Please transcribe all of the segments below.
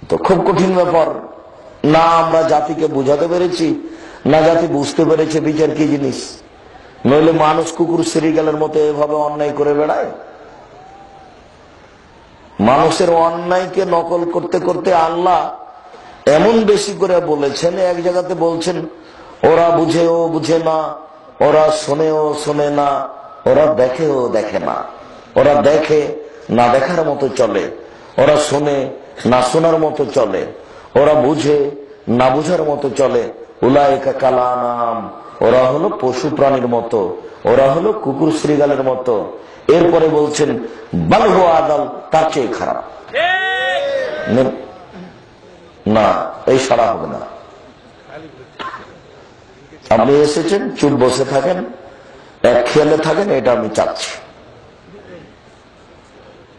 তো খুব কঠিন ব্যাপার। না আমরা জাতিকে বুঝাতে পেরেছি, না জাতি বুঝতে পেরেছে বিচার কি জিনিস। নইলে মানুষ কুকুর সিরিগালের মতো এভাবে অন্যায় করে বেড়ায়। মানুষের অন্যায়কে নকল করতে করতে আল্লাহ এমন বেশি করে বলেছেন, এক জায়গাতে বলছেন ওরা বুঝে ও বুঝে না, ওরা শোনে ও শোনে না, ওরা দেখে ও দেখে না। ওরা দেখে না দেখার মতো চলে, ওরা শোনে না শোনার মতো চলে, ওরা বুঝে না বুঝার মতো চলে। উলাইকা কালানাম, ওরা হলো পশু প্রাণীর মতো, ওরা হলো কুকুর শ্রীগালের মতো। এরপরে বলছেন বালহু আদাল, তার চেয়ে খারাপ। না, এই সারা হবে না। আপনি এসেছেন, চুপ বসে থাকেন, এক খেয়ালে থাকেন, এটা আমি চাচ্ছি।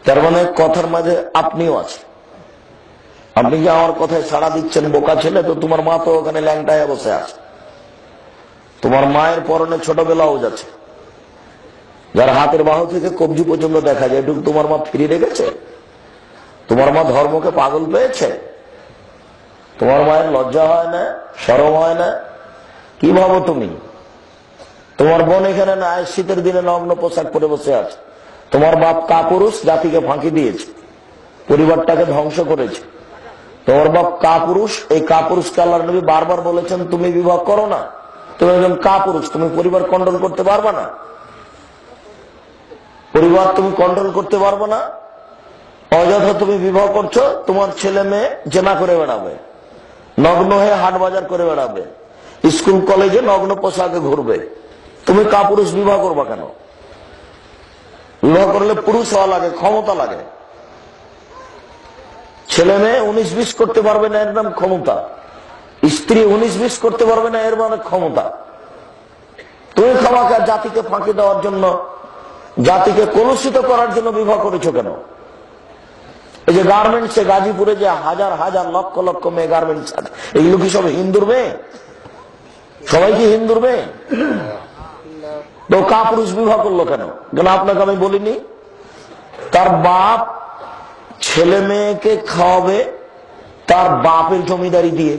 তার মানে কথার মাঝে আপনিও আছেন। আপনি যে আমার কথায় সাড়া দিচ্ছেন, বোকা ছেলে, তো তোমার মা তো ওখানে ল্যাংটায় বসে আছে। তোমার মায়ের পরনে ছোট ব্লাউজ আছে, যার হাতের বাহু থেকে কবজি পর্যন্ত দেখা যায়, এটুকু তোমার মা ফিরে রেখেছে? তোমার মা ধর্মকে পাগল পেয়েছে? তোমার মায়ের লজ্জা হয় না, শরম হয় না? কি ভাবো তুমি? তোমার বোন এখানে না শীতের দিনে নগ্ন পোশাক পরে বসে আছে। তোমার বাপ কাপুরুষ, জাতিকে ফাঁকি দিয়েছে, পরিবারটাকে ধ্বংস করেছে। তোমার বাপ কাপুরুষ, এই কাপুরুষকে আল্লাহর নবী বারবার বলেছেন তুমি বিবাহ করো না। তুমি একজন কাপুরুষ, তুমি পরিবার কন্ট্রোল করতে পারবে না। পরিবার তুমি কন্ট্রোল করতে পারবে না। অযথা তুমি বিবাহ করছো, তোমার ছেলে মেয়ে জেনা করে বেড়াবে, নগ্ন হয়ে হাট বাজার করে বেড়াবে, স্কুল কলেজে নগ্ন পোশাকে ঘুরবে। তুমি কাপুরুষ বিবাহ করবা কেন? বিবাহ করলে পুরুষ হওয়া লাগে, ক্ষমতা লাগে। ছেলে মেয়ে 19-20 করতে পারবে না, এর নাম ক্ষমতা। স্ত্রী 19-20 করতে পারবে না, এর মানে ক্ষমতা। তুমি খামাখা জাতিকে ফাঁকি দেওয়ার জন্য, জাতিকে কলুষিত করার জন্য বিবাহ করেছো কেন? এই যে গার্মেন্টসে, গাজীপুরে যে হাজার হাজার লক্ষ লক্ষ মেয়ে গার্মেন্টস আছে, এগুলো কি সব হিন্দুর মেয়ে? সবাই কি হিন্দুর মেয়ে? তো কাপুরুষ বিবাহ করলো কেন? কেন আপনাকে আমি বলিনি তার বাপ ছেলে মেয়েকে খাওয়াবে তার বাপের জমিদারি দিয়ে?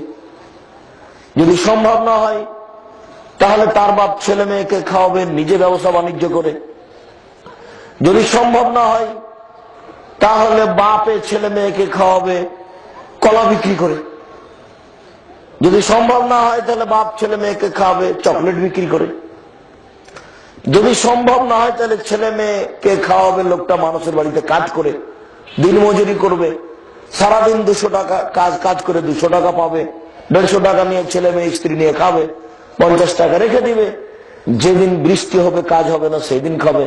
যদি সম্ভব না হয় তাহলে তার বাপ ছেলে মেয়েকে খাওয়াবে নিজে ব্যবসা বাণিজ্য করে। যদি সম্ভব না হয় তাহলে বাপে ছেলে মেয়েকে খাওয়াবে কলা বিক্রি করে। যদি সম্ভব না হয় তাহলে বাপ ছেলে মেয়েকে খাওয়াবে চকলেট বিক্রি করে। যদি সম্ভব না হয় তাহলে ছেলে মেয়েকে খাওয়াবে লোকটা মানুষের বাড়িতে কাজ করে, দিন মজুরি করবে, সারাদিন 200 টাকা কাজ করে 200 টাকা পাবে, 150 টাকা নিয়ে ছেলে মেয়ে স্ত্রী নিয়ে খাবে, 50 টাকা রেখে দিবে, যেদিন বৃষ্টি হবে কাজ হবে না সেই দিন খাবে।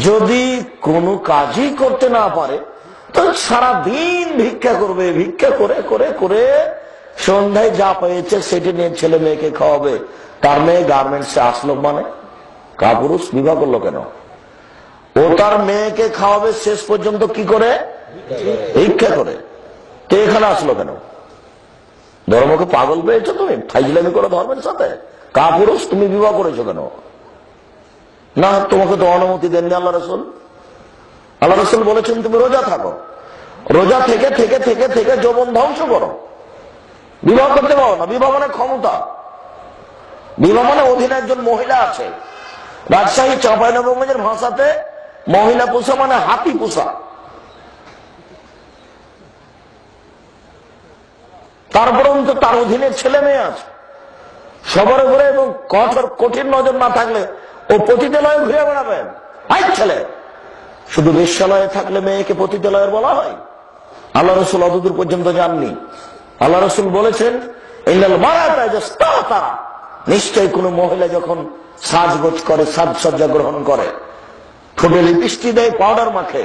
যদি কোনো কাজই করতে না পারে তো সারাদিন ভিক্ষা করবে, ভিক্ষা করে করে করে সন্ধ্যায় যা পেয়েছে সেটি নিয়ে ছেলে মেয়েকে খাওয়াবে। তার মেয়ে গার্মেন্টসে আসলো মানে কাপুরুষ বিবাহ করলো কেন? ও তার মেয়েকে খাওয়াবে শেষ পর্যন্ত কি করে? ভিক্ষা করে। তো এখানে আসলো কেন? ধর্মকে পাগল পেয়েছো তুমি? ফাইজলামি করো ধর্মের সাথে? কাপুরুষ তুমি বিবাহ করেছো কেন? না, তোমাকে তো অনুমতি দেননি আল্লাহ রসুল। আল্লাহ রসুল বলেছেন তুমি রোজা থাকো, রোজা থেকে থেকে থেকে থেকে যৌবন ধ্বংস করো, বিবাহ করতে পারো না। বিবাহ মানে ক্ষমতা, বিবাহ মানে অধীনে একজন মহিলা আছে। রাজশাহী চাঁপাইনবাবগঞ্জের ভাষাতে মহিলা পোষা মানে হাতি পোষা। তারপরেও তো তার অধীনে ছেলে মেয়ে আছে সবার উপরে, এবং কঠিন নজর না থাকলে ও পতিতালয়ে ঘুরে বেড়াবেন। আই ছেলে, শুধু বেশ্যালয়ে থাকলে মেয়েকে পতিতালয়ের বলা হয়? আল্লাহ রসুল অতদূর পর্যন্ত যাননি। আল্লাহ রসুল বলেছেন নিশ্চয়ই কোন মহিলা যখন সাজগোজ করে, সাজসজ্জা গ্রহণ করে, ঠোঁটে লিপস্টিক দেয়, পাউডার মাখে,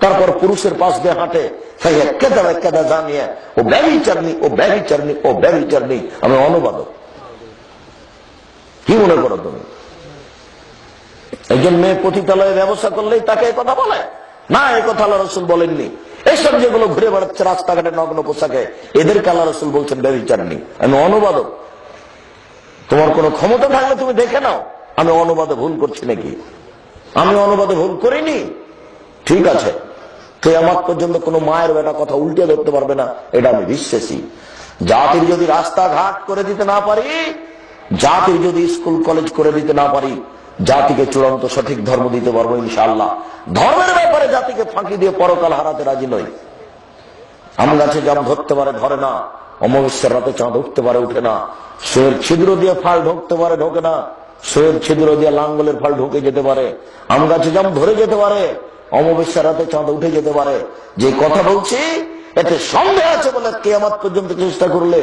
তারপর পুরুষের পাশ দিয়ে হাঁটে, জানিয়ে ও ব্যভিচারিণী, ও ব্যভিচারিণী, ও ব্যভিচারিণী। আমি অনুবাদক। কি মনে করো তুমি? একজন মেয়ে পতিতালয়ে ব্যবসা করলেই তাকে এই কথা বলে? না, এই কথা আল্লাহ রসুল বলেননি। এইসব যেগুলো ঘুরে বেড়াচ্ছে রাস্তাঘাটে নগ্ন পোশাকে, এদেরকে আল্লাহ রসুল বলছেন ব্যভিচারিণী। আমি অনুবাদক। তোমার কোনো ক্ষমতা থাকলে তুমি দেখে নাও আমি অনুবাদে ভুল করছি নাকি। আমি অনুবাদে ভুল করিনি, ঠিক আছে, কিয়ামত পর্যন্ত কোনো মায়ের বেটা কথা উল্টে ধরতে পারবে না, এটা আমি বিশ্বাসী। জাতির যদি রাস্তাঘাট করে দিতে না পারি, জাতির যদি স্কুল কলেজ করে দিতে না পারি, জাতিকে চূড়ান্ত সঠিক ধর্ম দিতে পারবো ইনশাআল্লাহ। ধর্মের ব্যাপারে জাতিকে ফাঁকি দিয়ে পরকাল হারাতে রাজি নই। আম গাছে জাম ধরতে পারে, ধরে না। অমাবস্যার রাতে চাঁদ উঠতে পারে, উঠে না। শোয়ের ছিদ্র দিয়ে ফাল ঢুকতে পারে, ঢোকে না। শোয়ের ছিদ্র দিয়ে লাঙ্গলের ফাল ঢুকে যেতে পারে। আম গাছে জাম ধরে যেতে পারে, অমাবস্যার রাতে চাঁদ উঠে যেতে পারে। যে কথা বলছি এতে সন্দেহ আছে বলে কিয়ামত পর্যন্ত চেষ্টা করলে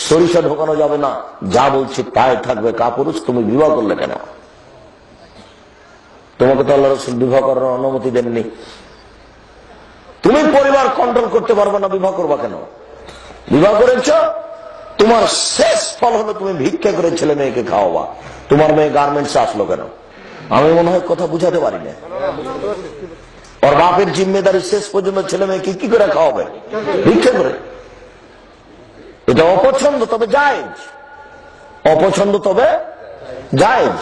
সরিষা ঢোকানো যাবে না। যা বলছি তাই থাকবে। কাপুরুষ, তুমি বিবাহ করলে কেন? তোমাকে তো আল্লাহ রাসূল বিবাহ করার অনুমতি দেননি। তুমি পরিবার কন্ট্রোল করতে পারবে না, বিবাহ করবা কেন? বিবাহ করেছ, তোমার শেষ ফল হলো তুমি ভিক্ষা করে ছেলে মেয়েকে খাওয়াবা। তোমার মেয়ে গার্মেন্টসে আসলো কেন? আমি মনে হয় কথা বুঝাতে পারি না। ওর বাপের জিম্মেদারি শেষ পর্যন্ত ছেলে মেয়েকে কি করে খাওয়াবে? ভিক্ষা করে। এটা অপছন্দ, তবে জায়েজ। অপছন্দ তবে জায়েজ।